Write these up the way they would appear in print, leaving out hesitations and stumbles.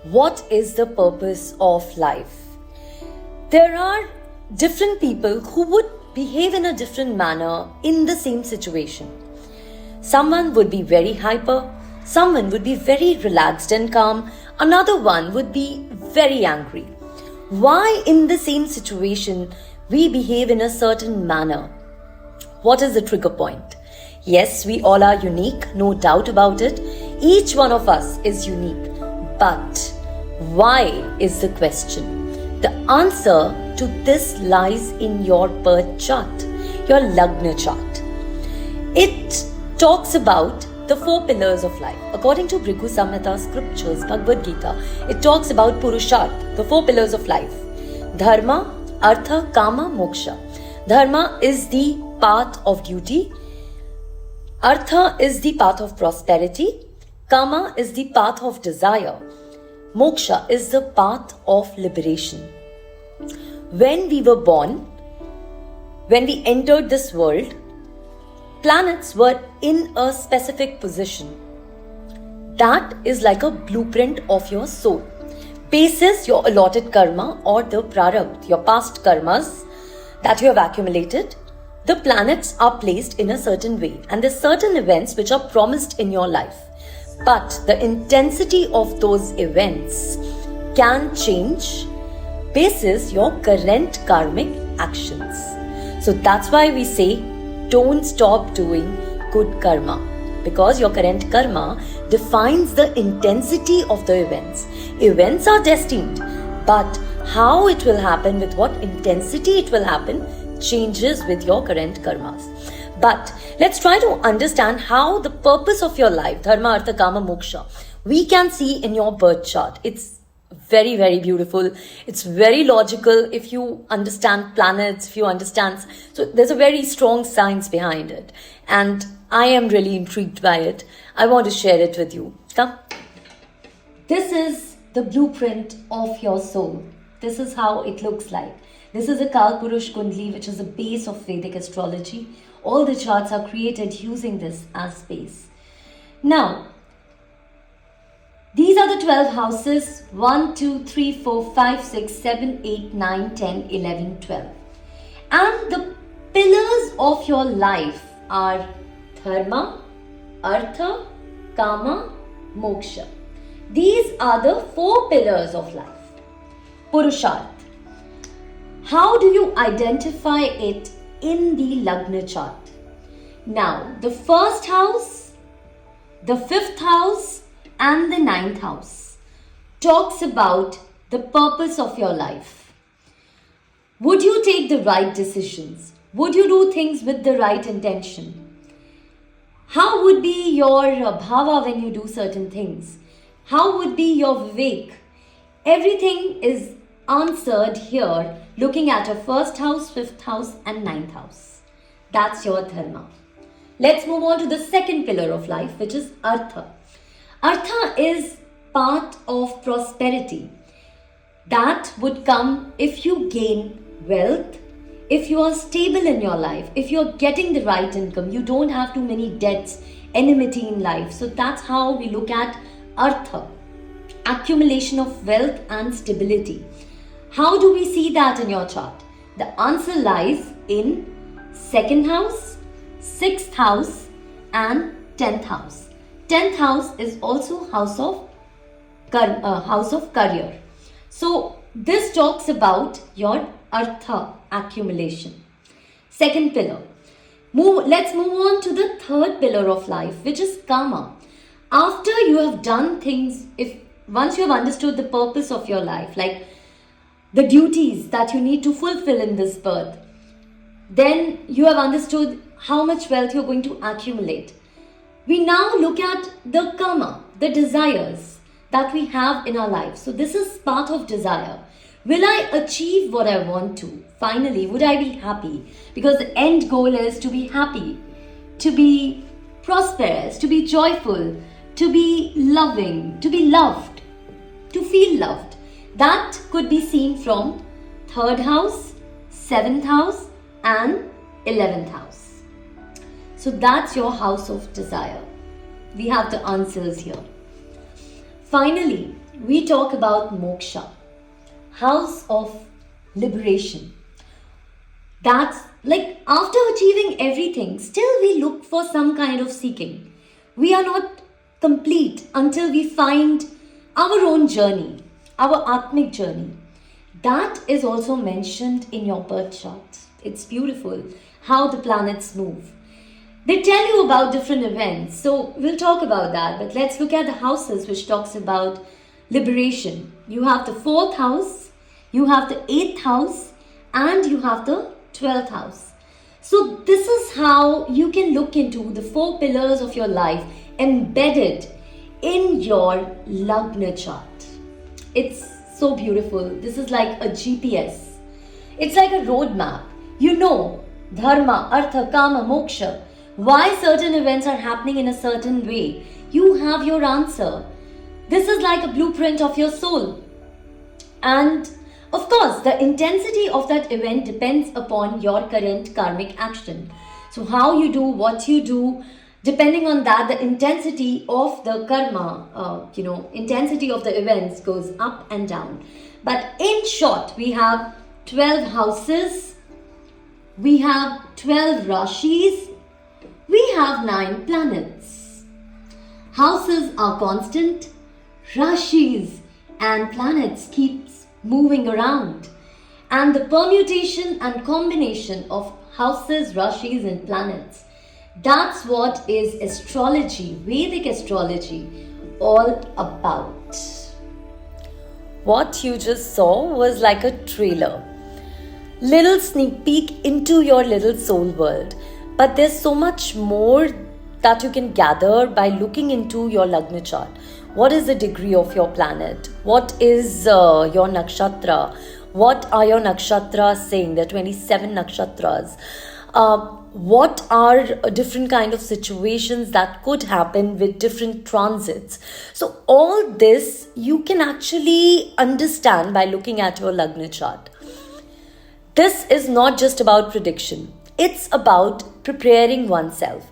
What is the purpose of life? There are different people who would behave in a different manner in the same situation. Someone would be very hyper, someone would be very relaxed and calm, another one would be very angry. Why in the same situation we behave in a certain manner? What is the trigger point? Yes, we all are unique, no doubt about it. Each one of us is unique. But why is the question? The answer to this lies in your birth chart, your Lagna chart. It talks about the 4 pillars of life. According to Bhrigu Samhita scriptures, Bhagavad Gita, it talks about Purusharth, the 4 pillars of life. Dharma, Artha, Kama, Moksha. Dharma is the path of duty. Artha is the path of prosperity. Kama is the path of desire. Moksha is the path of liberation. When we were born, when we entered this world, planets were in a specific position. That is like a blueprint of your soul. Basis your allotted karma or the prarabdha, your past karmas that you have accumulated, the planets are placed in a certain way and there's certain events which are promised in your life. But the intensity of those events can change basis your current karmic actions. So that's why we say don't stop doing good karma, because your current karma defines the intensity of the events. Events are destined, but how it will happen, with what intensity it will happen, changes with your current karmas. But let's try to understand how the purpose of your life, Dharma, Artha, Kama, Moksha, we can see in your birth chart. It's very, very beautiful. It's very logical if you understand planets, if you understand. So there's a very strong science behind it. And I am really intrigued by it. I want to share it with you. Come. This is the blueprint of your soul. This is how it looks like. This is a Kalpurush Kundli, which is the base of Vedic astrology. All the charts are created using this as base. Now, these are the 12 houses: 1, 2, 3, 4, 5, 6, 7, 8, 9, 10, 11, 12. And the pillars of your life are Dharma, Artha, Kama, Moksha. These are the 4 pillars of life. Purusharth. How do you identify it in the Lagna chart? Now, the first house, the 5th house, and the 9th house talks about the purpose of your life. Would you take the right decisions? Would you do things with the right intention? How would be your bhava when you do certain things? How would be your vivek? Everything is answered here looking at your 1st house, 5th house and 9th house. That's your dharma. Let's move on to the 2nd pillar of life, which is Artha. Artha is part of prosperity. That would come if you gain wealth, if you are stable in your life, if you're getting the right income, you don't have too many debts, enmity in life. So that's how we look at Artha, accumulation of wealth and stability. How do we see that in your chart? The answer lies in 2nd house, 6th house and 10th house. 10th house is also house of career. So this talks about your Artha accumulation. 2nd pillar. Let's move on to the 3rd pillar of life, which is Kama. After you have done things, once you have understood the purpose of your life, like the duties that you need to fulfill in this birth, then you have understood how much wealth you're going to accumulate. We now look at the karma, the desires that we have in our life. So this is part of desire. Will I achieve what I want to? Finally, would I be happy? Because the end goal is to be happy, to be prosperous, to be joyful, to be loving, to be loved, to feel loved. That could be seen from 3rd house, 7th house and 11th house. So that's your house of desire. We have the answers here. Finally, we talk about moksha, house of liberation. That's like after achieving everything, still we look for some kind of seeking. We are not complete until we find our own journey, our Atmic journey. That is also mentioned in your birth chart. It's beautiful how the planets move. They tell you about different events, so we'll talk about that. But let's look at the houses which talks about liberation. You have the fourth house, you have the eighth house, and you have the 12th house. So this is how you can look into the four pillars of your life embedded in your Lagna chart. It's so beautiful. This is like a GPS. It's like a roadmap. You know, dharma, artha, kama, moksha. Why certain events are happening in a certain way. You have your answer. This is like a blueprint of your soul. And of course, the intensity of that event depends upon your current karmic action. So how you do, what you do, depending on that, the intensity of the karma, intensity of the events goes up and down. But in short, we have 12 houses, we have 12 rashis, we have 9 planets. Houses are constant, rashis and planets keeps moving around. And the permutation and combination of houses, rashis and planets, that's what is astrology, Vedic astrology, all about. What you just saw was like a trailer. Little sneak peek into your little soul world. But there's so much more that you can gather by looking into your Lagna chart. What is the degree of your planet? What is your nakshatra? What are your nakshatras saying? There are 27 nakshatras. What are different kind of situations that could happen with different transits? So all this you can actually understand by looking at your Lagna chart. This is not just about prediction. It's about preparing oneself.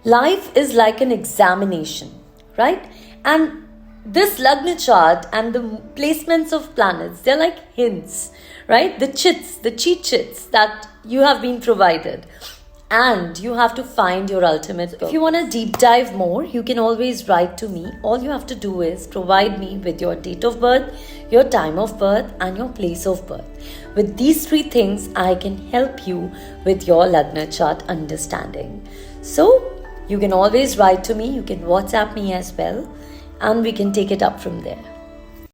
Life is like an examination, right? And this Lagna chart and the placements of planets, they're like hints, right? The cheat sheets that you have been provided. And you have to find your ultimate purpose. If you want to deep dive more, you can always write to me. All you have to do is provide me with your date of birth, your time of birth, and your place of birth. With these 3 things, I can help you with your Lagna chart understanding. So, you can always write to me. You can WhatsApp me as well. And we can take it up from there.